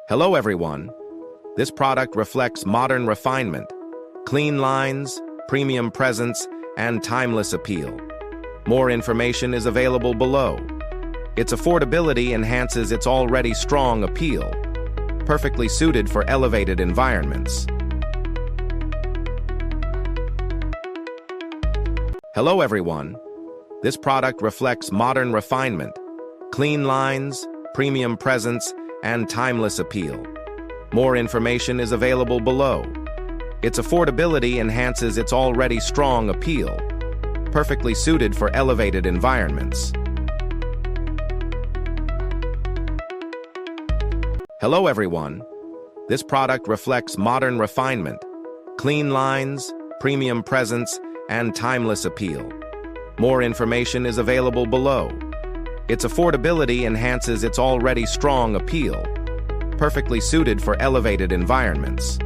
Hello everyone. This product reflects modern refinement, clean lines, premium presence, and timeless appeal. More information is available below. Its affordability enhances its already strong appeal, perfectly suited for elevated environments. Hello everyone. This product reflects modern refinement, clean lines, premium presence, and timeless appeal. More information is available below. Its affordability enhances its already strong appeal, perfectly suited for elevated environments. Hello everyone. This product reflects modern refinement, clean lines, premium presence, and timeless appeal. More information is available below. Its affordability enhances its already strong appeal, perfectly suited for elevated environments.